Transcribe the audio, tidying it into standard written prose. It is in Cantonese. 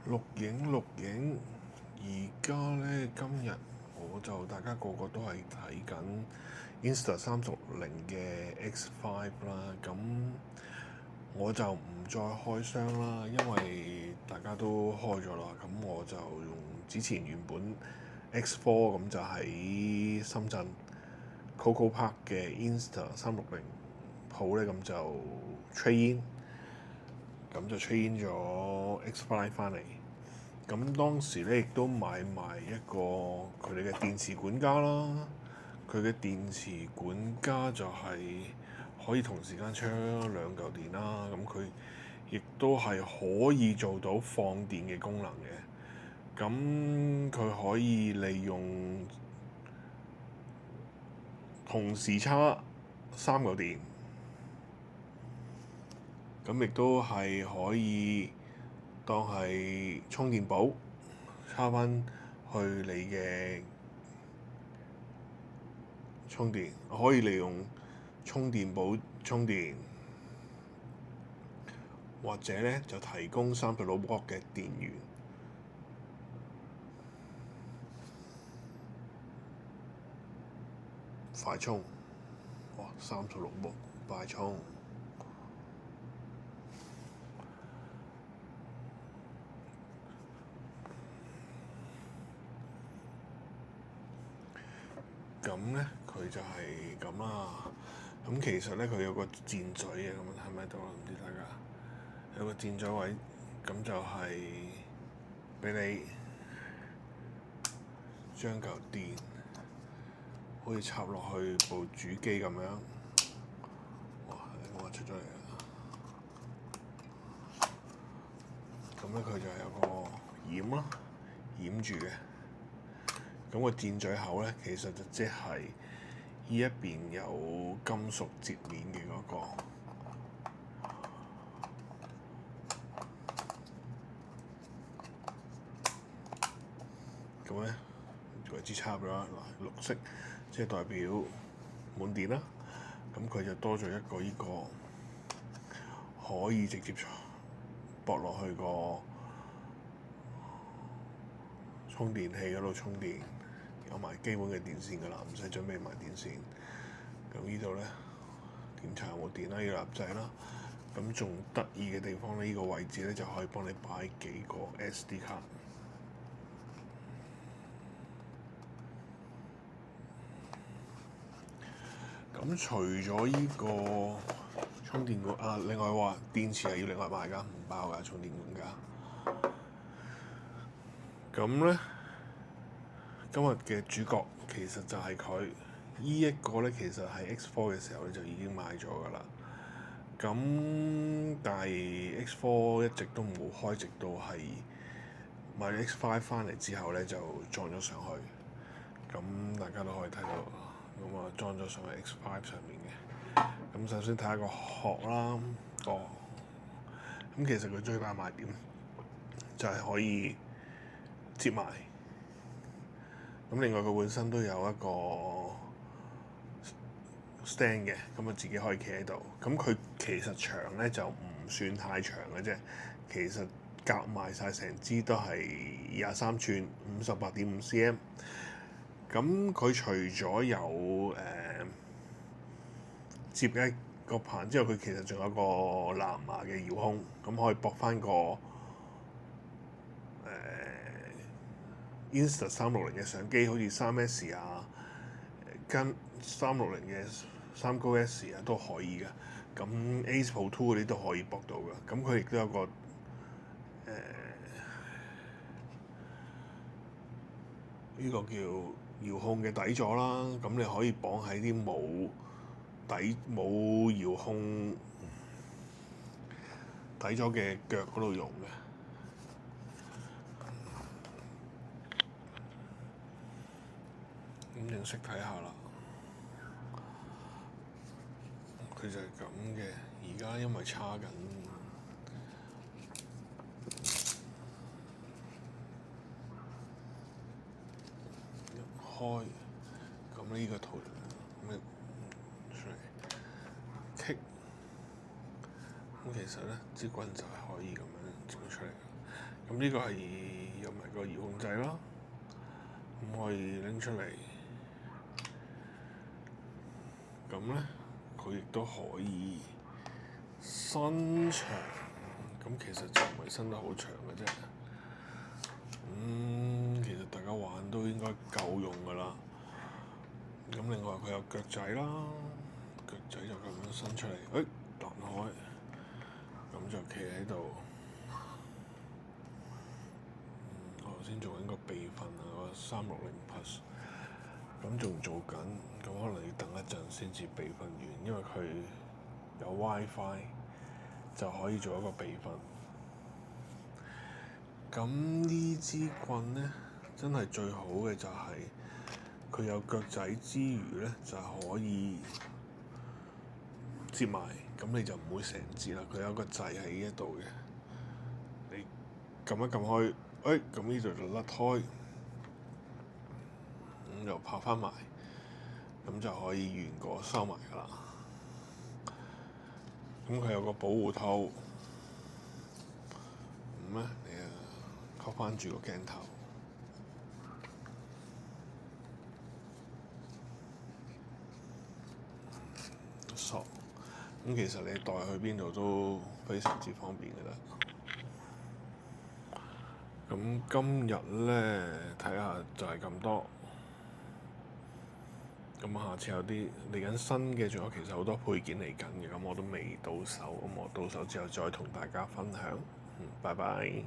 錄影，而家咧今日大家個個都係睇緊 Insta360嘅 X5 啦，咁我就唔再開箱啦，因為大家都開咗啦，咁我就用之前原本 X4 咁就喺深圳 Coco Park 嘅 Insta360 鋪咧，咁就 trade in。咁就 trade in 咗 X5 翻嚟，咁當時咧亦都買埋一個佢哋嘅電池管家啦。佢嘅電池管家就係可以同時間充兩嚿電啦。咁佢亦都係可以做到放電嘅功能嘅。咁佢可以利用同時插三嚿電。咁亦都係可以當係充電寶插翻去你嘅充電，可以利用充電寶充電，或者咧就提供36V嘅電源，快充，哇！36V快充。咁咧佢就係咁啦。咁其實咧佢有個箭嘴嘅，咁睇唔睇到啊？唔知大家有個箭嘴位，咁就係俾你將嚿電可以插落去部主機咁樣。哇！我出咗嚟啦。咁咧佢就係有個掩啦，掩住嘅。咁個箭嘴口咧，其實就即係呢一邊有金屬接面嘅嗰個。咁咧為之插咗嗱，綠色即係代表滿電啦。咁佢就多咗一個呢個可以直接駁落去個充電器嗰度充電。有埋基本嘅電線㗎啦，唔使準備埋電線。咁呢度咧檢查有冇電啦，要立掣啦。咁仲得意嘅地方咧，呢個位置咧就可以幫你擺幾個 SD 卡。咁除咗呢個充電管啊，另外話電池係要另外買㗎，唔包㗎充電管㗎。咁咧今日嘅主角其實就係佢，呢一個咧其實係 X4 嘅時候咧就已經買咗㗎啦。咁但係 X4 一直都冇開，直到係買咗 X5 翻嚟之後咧就裝咗上去。咁大家都可以睇到，咁啊裝咗上去 X5 上面嘅。咁首先睇下個殼啦，咁其實佢最大賣點就係可以接埋。咁另外佢本身都有一個 stand 嘅，咁啊自己可以企喺度。咁佢其實長咧就唔算太長嘅啫，其實夾埋晒成支都係23寸58.5 cm。咁佢除咗有接嘅個棚之後，佢其實仲有個藍牙嘅遙控，咁可以駁翻個Insta360嘅相機，好似3S 啊，跟360嘅3 Go S 啊都可以嘅。咁 Ace Pro 2嗰啲都可以駁到嘅。咁佢亦都有個呢個叫遙控嘅底座啦。咁你可以綁喺啲冇遙控底座嘅腳嗰度用嘅。咁正式睇下啦，佢就係咁嘅。而家因為叉緊，一開咁呢個圖咩出嚟？kick 咁其實咧支棍就係可以咁樣整出嚟嘅。咁呢個係有埋個遙控掣啦，咁可以拎出嚟。咁咧，佢亦都可以伸長。咁其實就唔係伸得好長嘅啫。其實大家玩都應該夠用㗎啦。咁另外佢有腳仔啦，腳仔就咁樣伸出嚟，彈開，咁就企喺度。我頭先做緊個備份啊，個360Plus，咁仲做緊，咁可能要等一陣先至備份完，因為佢有 WiFi 就可以做一個備份。咁呢支棍咧，真係最好嘅就係佢有腳仔之餘咧，就可以接埋，咁你就唔會成節啦。佢有個掣喺呢一度嘅，你撳一撳開，咁呢度就甩開，咁就拍翻埋，咁就可以完個收埋㗎啦。咁佢有個保護套，咁咧你扣翻住個鏡頭，索。咁其實你帶去邊度都非常之方便㗎啦。咁今日咧睇下就係咁多。咁下次有啲嚟緊新嘅，仲有其實好多配件嚟緊嘅，咁我都未到手，咁我到手之後再同大家分享。拜拜。